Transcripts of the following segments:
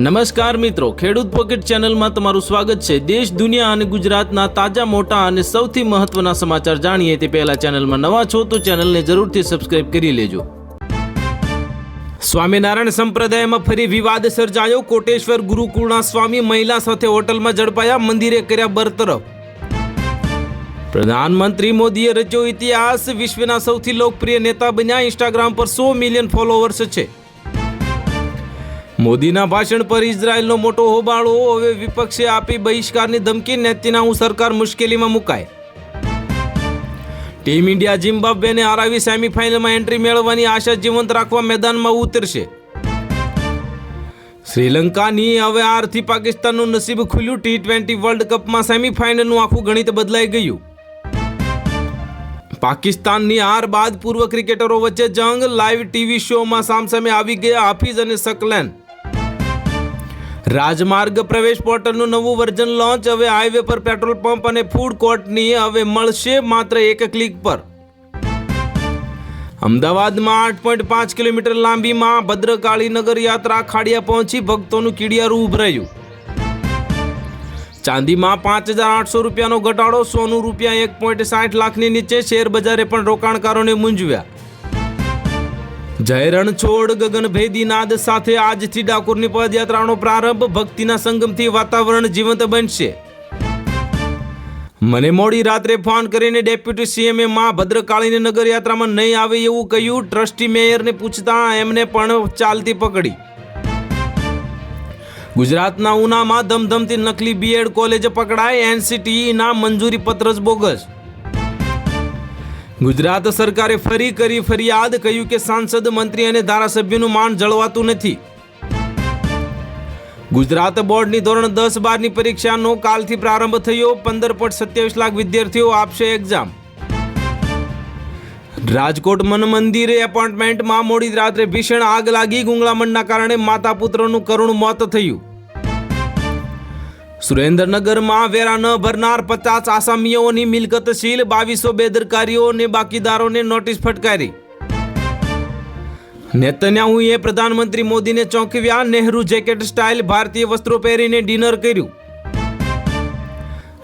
નમસ્કાર મિત્રો, ખેડૂત પોકેટ ચેનલમાં તમારું સ્વાગત છે। દેશ, દુનિયા અને ગુજરાતના તાજા, મોટા અને સૌથી મહત્વના સમાચાર જાણીએ તે પહેલા ચેનલમાં નવા છો તો ચેનલને જરૂરથી સબસ્ક્રાઇબ કરી લેજો। સ્વામિનારાયણ સંપ્રદાયમાં ફરી વિવાદ સર્જાયો। કોટેશ્વર ગુરુકુળના સ્વામી મહિલા સાથે હોટલમાં ઝડપાયા, મંદિરે કર્યા બરતરફ। પ્રધાનમંત્રી મોદીએ રચ્યો ઇતિહાસ, વિશ્વના સૌથી લોકપ્રિય નેતા બન્યા। ઇન્સ્ટાગ્રામ પર 100 મિલિયન ફોલોવર્સ છે। મોદીના ભાષણ પર ઇઝરાયલનો મોટો હોબાળો, હવે વિપક્ષે આપી બહિષ્કારની ધમકી, નેતન્યાહુ સરકાર મુશ્કેલીમાં મુકાય। ટીમ ઇન્ડિયા ઝિમ્બાબ્વેને હરાવી સેમીફાઇનલમાં એન્ટ્રી મેળવવાની આશા જીવંત રાખવા મેદાનમાં ઉતરશે। શ્રીલંકાની હવે હારથી પાકિસ્તાનનું નસીબ ખુલ્યું। T20 વર્લ્ડ કપમાં સેમીફાઇનલનું આખું ગણિત બદલાઈ ગયું। પાકિસ્તાનની હાર બાદ પૂર્વ ક્રિકેટરો વચ્ચે જંગ, લાઈવ ટીવી શોમાં સામસામે આવી ગયા હાફિઝ અને શકલેન। રાજમાર્ગ પ્રવેશ પોર્ટલનું નવું વર્ઝન લોન્ચ, હવે હાઈવે પર પેટ્રોલ પંપ અને ફૂડ કોર્ટની હવે મળશે માત્ર એક ક્લિક પર। અમદાવાદમાં 8.5 કિલોમીટર લાંબી માં ભદ્રકાળી નગર યાત્રા ખાડિયા પહોંચી, ભક્તોનું કીડિયારું ઉભરાયું। ચાંદીમાં 5,800 રૂપિયાનો ઘટાડો, સોનું રૂપિયા 1.60 લાખની નીચે, શેર બજારે પણ રોકાણકારોને મૂંઝવ્યા। જય રણછોડ ગગનભેદી નાદ સાથે આજથી ડાકોરની પદયાત્રાનો પ્રારંભ, ભક્તિના સંગમથી વાતાવરણ જીવંત બનશે। મને મોડી રાત્રે ફોન કરીને ડેપ્યુટી સીએમએ માં ભદ્રકાળીની નગર યાત્રામાં નહીં આવે એવું કહ્યું। ટ્રસ્ટી મેયરને પૂછતા એમને પણ ચાલતી પકડી। ગુજરાતના ઉનામાં ધમધમતી નકલી બીએડ કોલેજ પકડાય, NCTEના મંજૂરી પત્ર જ બોગસ। ગુજરાત સરકારે ફરી કરી ફરિયાદ, કહ્યું કે સાંસદ, મંત્રી અને ધારાસભ્યનું માન જળવાતું નથી। ગુજરાત બોર્ડની ધોરણ 10-12ની પરીક્ષાનો કાલથી પ્રારંભ થયો। 15.27 લાખ વિદ્યાર્થીઓ આપશે એક્ઝામ। રાજકોટ મન મંદિરે એપાર્ટમેન્ટમાં મોડી રાત્રે ભીષણ આગ લાગી, ગુંગળામણના કારણે માતા પુત્રનું કરુણ મોત થયું। સુરેન્દ્રનગરમાં વેરા ન ભરનાર 50 આસામીઓની મિલકત સીલ, 2200 બેદરકારીઓ અને બાકીદારોને નોટિસ ફટકારી। નેતન્યાહુએ પ્રધાનમંત્રી મોદીને ચોંકાવ્યા, નહેરુ જેકેટ સ્ટાઇલ ભારતીય વસ્ત્રો પહેરીને ડિનર કર્યું।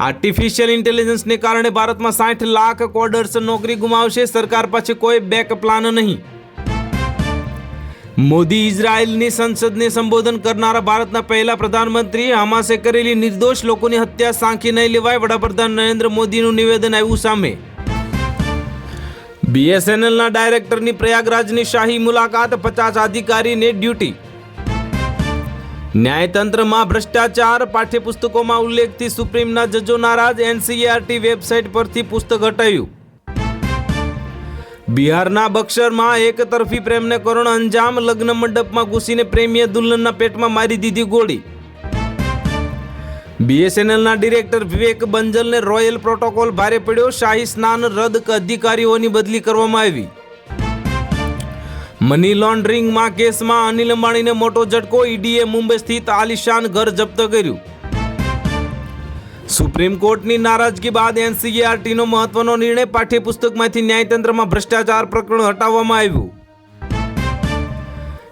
આર્ટિફિશિયલ ઇન્ટેલિજન્સને કારણે ભારતમાં 60 લાખ કોડર્સ નોકરી ગુમાવશે, સરકાર પાસે કોઈ બેક પ્લાન નહીં। મોદી ઇઝરાયલની સંસદને સંબોધન કરનારા ભારતના પહેલા પ્રધાનમંત્રી, હમાસે કરેલી નિર્દોષ લોકોની હત્યા સાંખી નહીં લેવાય, વડાપ્રધાન નરેન્દ્ર મોદીનું નિવેદન આવ્યું સામે। BSNLના ડાયરેક્ટરની પ્રયાગરાજની શાહી મુલાકાત, 50 અધિકારીને ડ્યુટી। ન્યાયતંત્રમાં ભ્રષ્ટાચાર, પાઠ્યપુસ્તકોમાં ઉલ્લેખથી સુપ્રીમના જજો નારાજ, NCERT વેબસાઇટ પરથી પુસ્તક હટાવ્યું। બિહારના બક્સરમાં એક તરફી પ્રેમને કરુણ અંજામ, લગ્ન મંડપમાં ઘૂસીને પ્રેમીએ દુલ્હનના પેટમાં મારી દીધી ગોળી। BSNLના ડિરેક્ટર વિવેક બંજલને રોયલ પ્રોટોકોલ ભારે પડ્યો, શાહી સ્નાન રદ, અધિકારીઓની બદલી કરવામાં આવી। મની લોન્ડરિંગમાં કેસમાં અનિલ અંબાણીને મોટો ઝટકો, ઈડીએ મુંબઈ સ્થિત આલિશાન ઘર જપ્ત કર્યું। સુપ્રીમ કોર્ટની નારાજગી બાદ NCERTનો મહત્વનો નિર્ણય, પાઠ્યપુસ્તકમાંથી ન્યાયતંત્રમાં ભ્રષ્ટાચાર પ્રકરણ હટાવવામાં આવ્યું।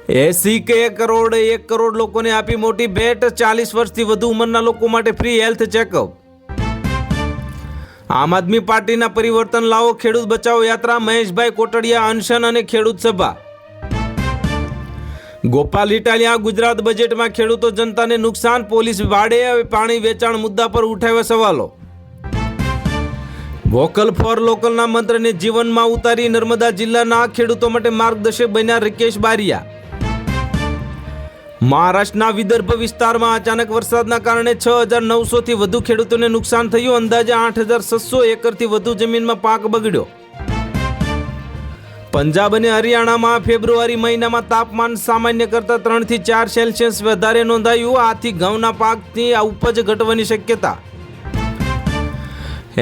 એક કરોડ લોકોને આપી મોટી ભેટ, 40 વર્ષથી વધુ ઉંમરના લોકો માટે ફ્રી હેલ્થ ચેકઅપ। આમ આદમી પાર્ટીના પરિવર્તન લાવો, ખેડૂત બચાવો યાત્રા, મહેશભાઈ કોટડિયા અનશન અને ખેડૂત સભા। ગોપાલ ઇટાલિયા ગુજરાત બજેટમાં ખેડૂતો જનતાને નુકસાન, પોલીસ ભાડે પાણી વેચાણ મુદ્દા પર ઉઠાવ્યા સવાલો। વોકલ ફોર લોકલના મંત્રને જીવનમાં ઉતારી નર્મદા જિલ્લાના ખેડૂતો માટે માર્ગદર્શક બન્યા રિકેશ બારિયા। મહારાષ્ટ્રના વિદર્ભ વિસ્તારમાં અચાનક વરસાદના કારણે 6,900 થી વધુ ખેડૂતોને નુકસાન થયું, અંદાજે 8,600 એકરથી વધુ જમીનમાં પાક બગડ્યો। પંજાબ અને હરિયાણામાં ફેબ્રુઆરી મહિનામાં તાપમાન સામાન્ય કરતાં 3 થી 4 સેલ્સિયસ વધારે નોંધાયું, આથી ઘઉંના પાકની ઉપજ ઘટવાની શક્યતા।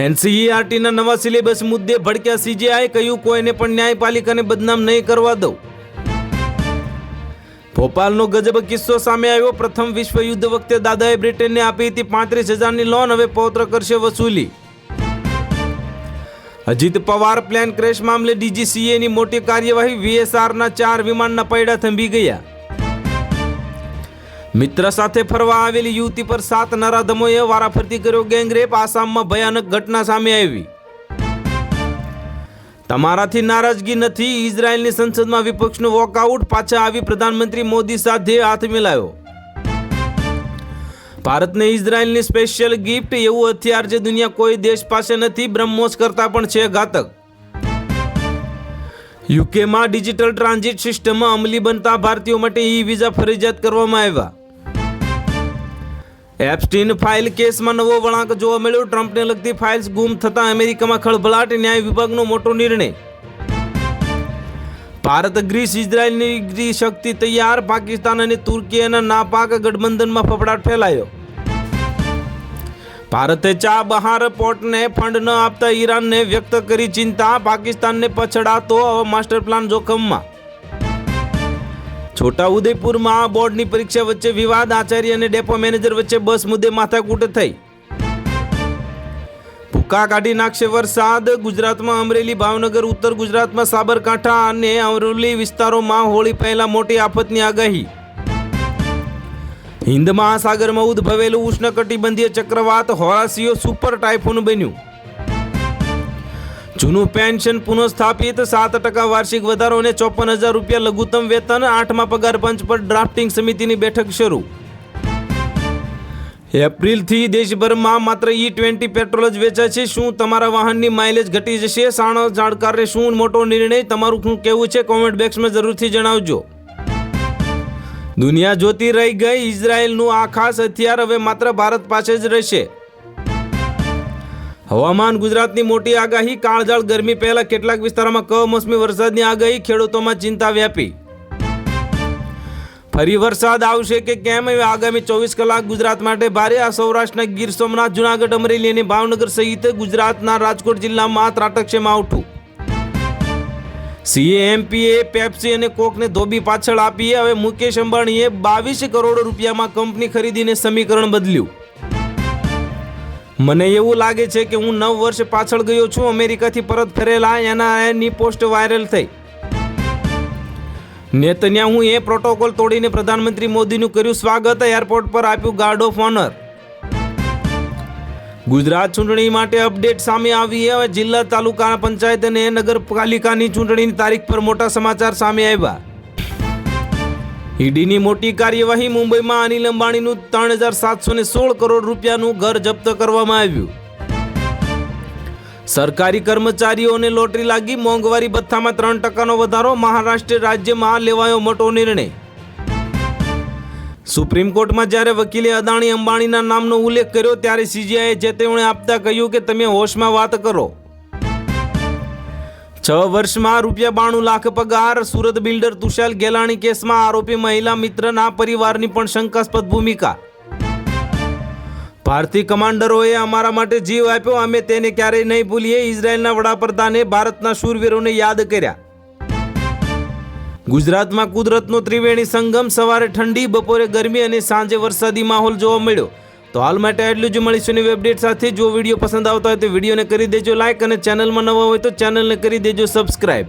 NCERTના નવા સિલેબસ મુદ્દે ભડક્યા CJI, કહ્યું કોઈને પણ ન્યાયપાલિકાને બદનામ નહીં કરવા દઉં। ભોપાલનો ગજબ કિસ્સો સામે આવ્યો, પ્રથમ વિશ્વ યુદ્ધ વખતે દાદાએ બ્રિટનને આપી હતી 35,000ની લોન, હવે પૌત્ર કરશે વસૂલી। અજીત પવાર પ્લેન ક્રેશ મામલે DGCAની મોટી કાર્યવાહી, VSRના 4 વિમાનના પૈડા થંભી ગયા। મિત્ર સાથે ફરવા આવેલી યુવતી પર 7 નરાધમોએ વારાફરતી કર્યો ગેંગરેપ. આસામમાં ભયાનક ઘટના સામે આવી. તમારાથી નારાજગી નથી, ઇઝરાયલની સંસદમાં વિપક્ષનું વોકઆઉટ. પાછા આવી પ્રધાનમંત્રી મોદી સાથે હાથ મિલાયો. ભારતને ઇઝરાયલની સ્પેશિયલ ગિફ્ટ, એવું હથિયાર જે દુનિયા કોઈ દેશ પાસે નથી, બ્રહ્મોસ કરતા પણ છે ઘાતક. યુકેમાં ડિજિટલ ટ્રાન્ઝિટ સિસ્ટમ અમલી બનતા ભારતીયો માટે ઈ વિઝા ફરજિયાત કરવામાં આવ્યા. એપ્સ્ટીન ફાઇલ કેસમાં નવો વળાંક જોવા મળ્યો. ટ્રમ્પને લગતી ફાઇલ્સ ગુમ થતા અમેરિકામાં ખળભળાટ. ન્યાય વિભાગનો મોટો નિર્ણય. ભારત ગ્રીસ ઇઝરાયલની શક્તિ તૈયાર. પાકિસ્તાન અને તુર્કીના નાપાક ગઠબંધનમાં ફફડાટ ફેલાયો. ભારતે ચાબહાર પોર્ટને ફંડ ન આપતા ઈરાનને વ્યક્ત કરી ચિંતા. પાકિસ્તાનને પછડાતો માસ્ટર પ્લાન જોખમમાં. છોટાઉદેપુરમાં બોર્ડની પરીક્ષા વચ્ચે વિવાદ. આચાર્ય અને ડેપો મેનેજર વચ્ચે બસ મુદ્દે માથાકૂટ થઈ. ભૂકા કાઢી નાખશે વરસાદ. ગુજરાતમાં અમરેલી, ભાવનગર, ઉત્તર ગુજરાતમાં સાબરકાંઠા અને અરવલ્લી વિસ્તારોમાં હોળી પહેલા મોટી આફતની આગાહી. હિન્દ મહાસાગરમાં ઉદ્ભવેલું ઉષ્ણકટિબંધીય ચક્રવાત હોરાસિયો સુપર ટાઇફૂન બન્યું. જૂનું પેન્શન પુનઃસ્થાપિત. 7% વાર્ષિક વધારો અને 54,000 રૂપિયા લઘુત્તમ વેતન. 8મા પગાર પંચ પર ડ્રાફ્ટિંગ સમિતિની બેઠક શરૂ. એપ્રિલથી દેશભરમાં માત્ર E20 પેટ્રોલ જ વેચાશે. શું તમારા વાહનની માઇલેજ ઘટી જશે? જાણકારને શું મોટો નિર્ણય? તમારું શું કહેવું છે? કોમેન્ટ બોક્સમાં જરૂરથી જણાવજો. દુનિયા જોતી રહી ગઈ. ઇઝરાયલનું આ ખાસ હથિયાર હવે માત્ર ભારત પાસે જ રહેશે. હવામાન. ગુજરાતની મોટી આગાહી. કાળઝાળ ગરમી પહેલા કેટલાક વિસ્તારોમાં કમોસમી વરસાદની આગાહી. ખેડૂતોમાં ચિંતા વ્યાપી. ફરી વરસાદ આવશે કે કેમ? હવે આગામી 24 કલાક ગુજરાત માટે ભારે. આ સૌરાષ્ટ્રના ગીર સોમનાથ, જુનાગઢ, અમરેલી અને ભાવનગર સહિત ગુજરાતના રાજકોટ જિલ્લામાં ત્રાટકશે માવઠું. CAMPએ પેપ્સી અને કોકને ધોબી પાછળ આપી. હવે મુકેશ અંબાણીએ 22 કરોડ રૂપિયામાં કંપની ખરીદીને સમીકરણ બદલ્યું. મને એવું લાગે છે કે હું 9 વર્ષ પાછળ ગયો છું. અમેરિકાથી પરત ફરેલા એની પોસ્ટ વાયરલ થઈ. નેતન્યાહુએ પ્રોટોકોલ તોડીને પ્રધાનમંત્રી મોદીનું કર્યું સ્વાગત. એરપોર્ટ પર આપ્યું ગાર્ડ ઓફ ઓનર. ગુજરાત ચૂંટણી માટે અપડેટ સામે આવી. હવે જિલ્લા, તાલુકા પંચાયત અને નગરપાલિકાની ચૂંટણીની તારીખ પર મોટા સમાચાર સામે આવ્યા. ઈડીની મોટી કાર્યવાહી. મુંબઈમાં અનિલ અંબાણીનું 3,716 કરોડ રૂપિયાનું ઘર જપ્ત કરવામાં આવ્યું. સરકારી કર્મચારીઓને લોટરી લાગી. મોંઘવારી ભથ્થામાં 3%નો વધારો. મહારાષ્ટ્ર રાજ્યમાં લેવાયો મોટો નિર્ણય. સુપ્રીમ કોર્ટમાં જ્યારે વકીલે અદાણી અંબાણીના નામનો ઉલ્લેખ કર્યો ત્યારે CJIએ ચેતવણી આપતા કહ્યું કે તમે હોશમાં વાત કરો. 6 વર્ષમાં ₹92 લાખ પગાર. સુરત બિલ્ડર તુષાર ગેલાણી કેસમાં આરોપી મહિલા મિત્રના પરિવારની પણ શંકાસ્પદ ભૂમિકા. ભારતીય કમાન્ડરોએ અમારા માટે જીવ આપ્યો, અમે તેને ક્યારેય નહીં ભૂલીએ. ઇઝરાયલના વડાપ્રધાને ભારતના શૂરવીરોને યાદ કર્યા. ગુજરાતમાં કુદરતનો ત્રિવેણી સંગમ. સવારે ઠંડી, બપોરે ગરમી અને સાંજે વરસાદી માહોલ જોવા મળ્યો. તો હાલ માટે એટલું જ. મળીશું નવી અપડેટ સાથે. જો વિડીયો પસંદ આવતો હોય તો વિડીયોને કરી દેજો લાઇક અને ચેનલમાં નવા હોય તો ચેનલને કરી દેજો સબસ્ક્રાઇબ.